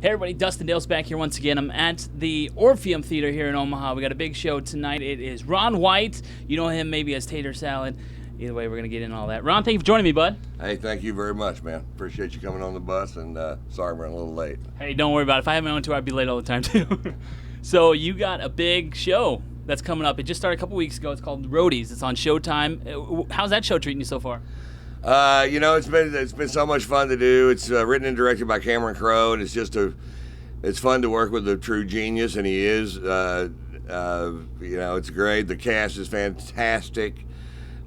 Hey everybody, Dustin Dales back here once again. I'm at the Orpheum Theater here in Omaha. We got a big show tonight. It is Ron White. You know him maybe as Tater Salad. Either way, we're going to get into all that. Ron, thank you for joining me, bud. Hey, thank you very much, man. Appreciate you coming on the bus, and sorry I'm running a little late. Hey, don't worry about it. If I had my own tour, I'd be late all the time, too. So you got a big show that's coming up. It just started a couple weeks ago. It's called Roadies. It's on Showtime. How's that show treating you so far? It's been so much fun to do. It's written and directed by Cameron Crowe, and it's fun to work with a true genius, and he is. It's great. The cast is fantastic.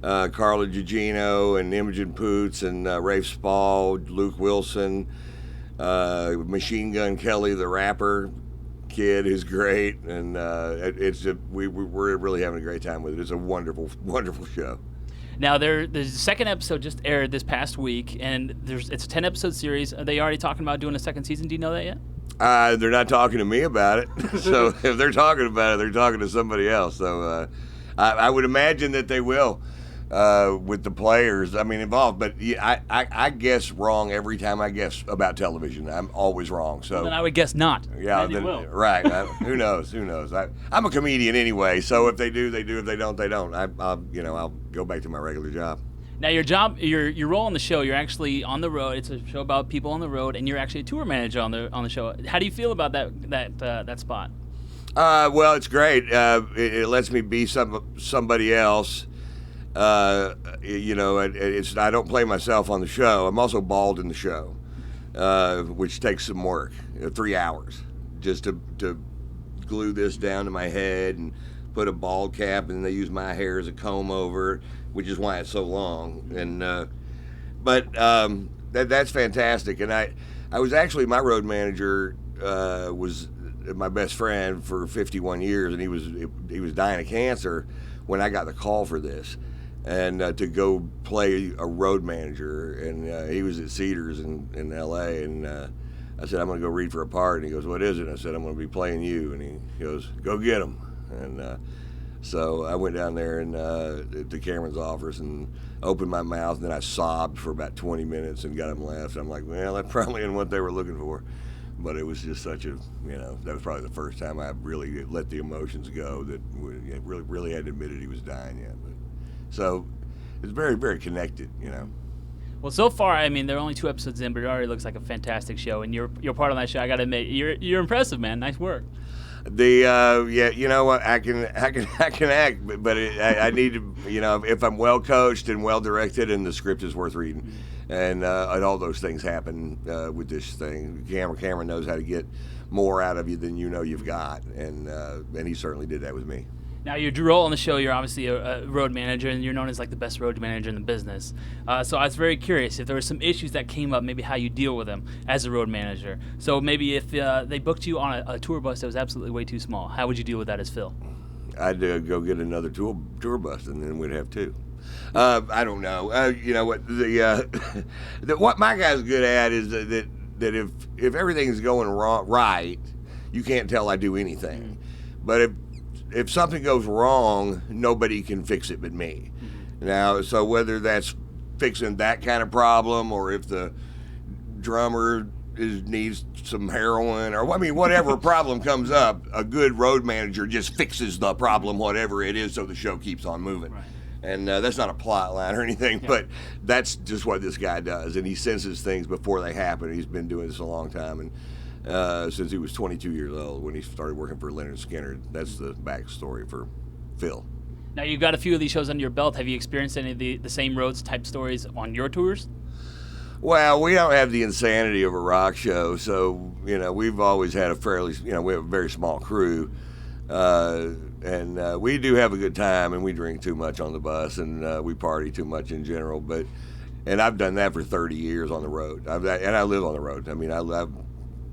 Carla Gugino and Imogen Poots and Rafe Spall, Luke Wilson, Machine Gun Kelly, the rapper kid, who's great, and we're really having a great time with it. It's a wonderful, wonderful show. Now, the second episode just aired this past week, and it's a 10-episode series. Are they already talking about doing a second season? Do you know that yet? They're not talking to me about it. So if they're talking about it, they're talking to somebody else. So I would imagine that they will with the players, involved. But yeah, I guess wrong every time I guess about television. I'm always wrong. So well, then I would guess not. Yeah, then will. Right. Who knows? Who knows? I'm a comedian anyway. So if they do, they do. If they don't, they don't. I'll go back to my regular job. Now, your role on the show, you're actually on the road. It's a show about people on the road, and you're actually a tour manager on the show. How do you feel about that spot? Well, it's great. It lets me be somebody else. I don't play myself on the show. I'm also bald in the show, which takes some work. 3 hours just to glue this down to my head and put a bald cap, and they use my hair as a comb over, which is why it's so long. And that's fantastic. And I was actually, my road manager was my best friend for 51 years, and he was dying of cancer when I got the call for this, and to go play a road manager. And he was at Cedars in L.A. and I said, I'm going to go read for a part. And he goes, what is it? I said, I'm going to be playing you. And he goes, go get him. And so I went down there and to Cameron's office and opened my mouth, and then I sobbed for about 20 minutes and got him laughed. I'm like, well, that probably isn't what they were looking for. But it was just such a, that was probably the first time I really let the emotions go, that really hadn't admitted he was dying yet. But, so it's very, very connected, Well, so far, there are only 2 episodes in, but it already looks like a fantastic show, and you're part of that show. I got to admit, you're impressive, man. Nice work. You know what? I can act, but I need to, if I'm well coached and well directed, and the script is worth reading, and all those things happen with this thing. Cameron knows how to get more out of you than you've got, and he certainly did that with me. Now, your role on the show, you're obviously a road manager, and you're known as like the best road manager in the business. So I was very curious if there were some issues that came up, maybe how you deal with them as a road manager. So maybe if they booked you on a tour bus that was absolutely way too small, how would you deal with that as Phil? I'd go get another tour bus, and then we'd have 2. I don't know. What my guy's good at is that if everything's going right, you can't tell I do anything. Mm-hmm. But if something goes wrong, nobody can fix it but me. Mm-hmm. Now, so whether that's fixing that kind of problem, or if the drummer needs some heroin, or whatever problem comes up, a good road manager just fixes the problem, whatever it is, so the show keeps on moving. Right. And that's not a plot line or anything, yeah. But that's just what this guy does, and he senses things before they happen. He's been doing this a long time, and since he was 22 years old when he started working for Leonard Skinner. That's the backstory for Phil. Now, you've got a few of these shows under your belt. Have you experienced any of the same roads type stories on your tours? Well, we don't have the insanity of a rock show, so we've always had a fairly, we have a very small crew, and we do have a good time, and we drink too much on the bus, and we party too much in general. And I've done that for 30 years on the road, and I live on the road. I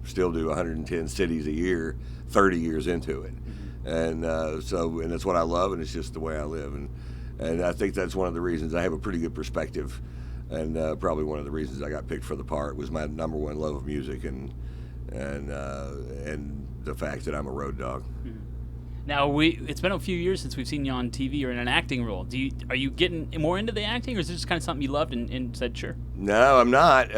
still do 110 cities a year, 30 years into it. And and that's what I love, and it's just the way I live. And I think that's one of the reasons I have a pretty good perspective, and probably one of the reasons I got picked for the part was my number one love of music and the fact that I'm a road dog. Mm-hmm. Now, it's been a few years since we've seen you on TV or in an acting role. Are you getting more into the acting, or is it just kind of something you loved and said, sure? No, I'm not.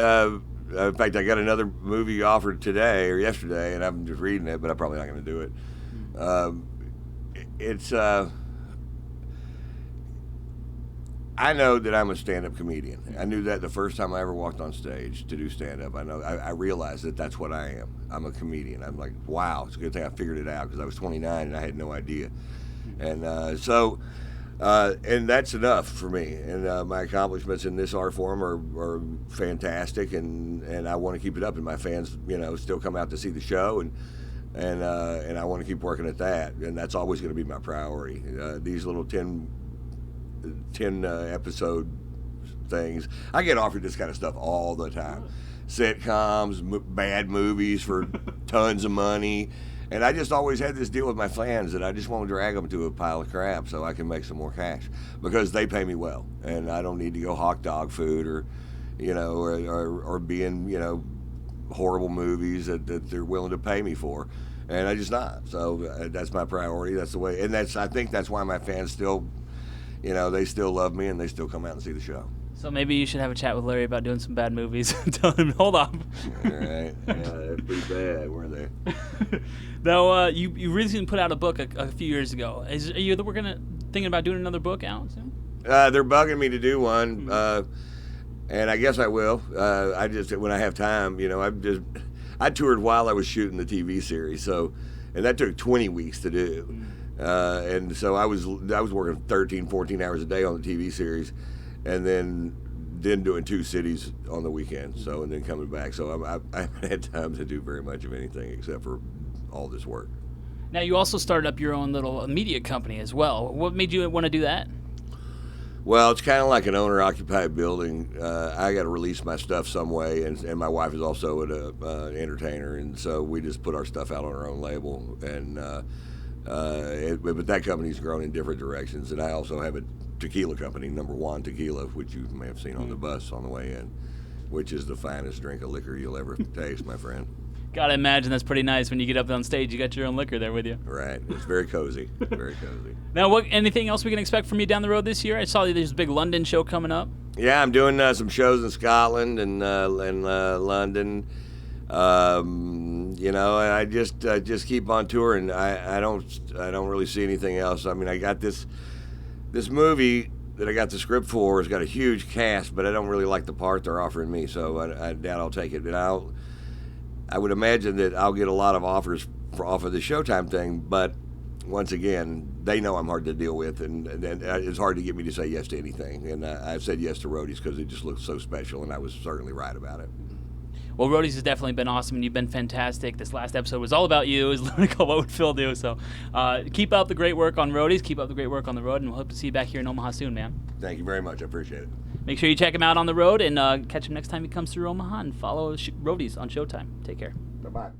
In fact, I got another movie offered today or yesterday, and I'm just reading it, but I'm probably not going to do it. It's I know that I'm a stand-up comedian. I knew that the first time I ever walked on stage to do stand-up. I realized that that's what I am. I'm a comedian. I'm like, wow, it's a good thing I figured it out because I was 29 and I had no idea. And and that's enough for me. And my accomplishments in this art form are fantastic, and I want to keep it up. And my fans, still come out to see the show, and I want to keep working at that. And that's always going to be my priority. These little 10 episode things. I get offered this kind of stuff all the time. Sitcoms, bad movies for tons of money. And I just always had this deal with my fans that I just want to drag them to a pile of crap so I can make some more cash because they pay me well. And I don't need to go hawk dog food or be in, horrible movies that they're willing to pay me for. And I just not. So that's my priority. That's the way. And I think that's why my fans still, they still love me and they still come out and see the show. So maybe you should have a chat with Larry about doing some bad movies. Tell him, hold on. All right. Yeah, they're pretty bad, weren't they? Now, you recently put out a book a few years ago. Are you thinking about doing another book out soon? They're bugging me to do one, and I guess I will. I just, when I have time, I toured while I was shooting the TV series, and that took 20 weeks to do. And so I was working 13, 14 hours a day on the TV series, and then doing 2 cities on the weekend. And then coming back. So I haven't had time to do very much of anything except for all this work. Now you also started up your own little media company as well. What made you want to do that? Well, it's kind of like an owner-occupied building. I got to release my stuff some way, and my wife is also an entertainer, and so we just put our stuff out on our own label. And but that company's grown in different directions, and I also have a tequila company, Number One Tequila, which you may have seen on the bus on the way in, which is the finest drink of liquor you'll ever taste, my friend. Gotta imagine that's pretty nice when you get up on stage. You got your own liquor there with you. Right. It's very cozy. Very cozy. Now, anything else we can expect from you down the road this year? I saw there's a big London show coming up. Yeah, I'm doing some shows in Scotland and London. I just keep on touring. I don't really see anything else. I mean, I got this movie that I got the script for. It's got a huge cast, but I don't really like the part they're offering me, so I doubt I'll take it. And I would imagine that I'll get a lot of offers off of the Showtime thing, but once again, they know I'm hard to deal with, and it's hard to get me to say yes to anything. And I've said yes to Roadies because it just looks so special, and I was certainly right about it. Well, Roadies has definitely been awesome, and you've been fantastic. This last episode was all about you. It was literally called What Would Phil Do? So keep up the great work on Roadies. Keep up the great work on the road, and we'll hope to see you back here in Omaha soon, man. Thank you very much. I appreciate it. Make sure you check him out on the road, and catch him next time he comes through Omaha, and follow Roadies on Showtime. Take care. Bye-bye.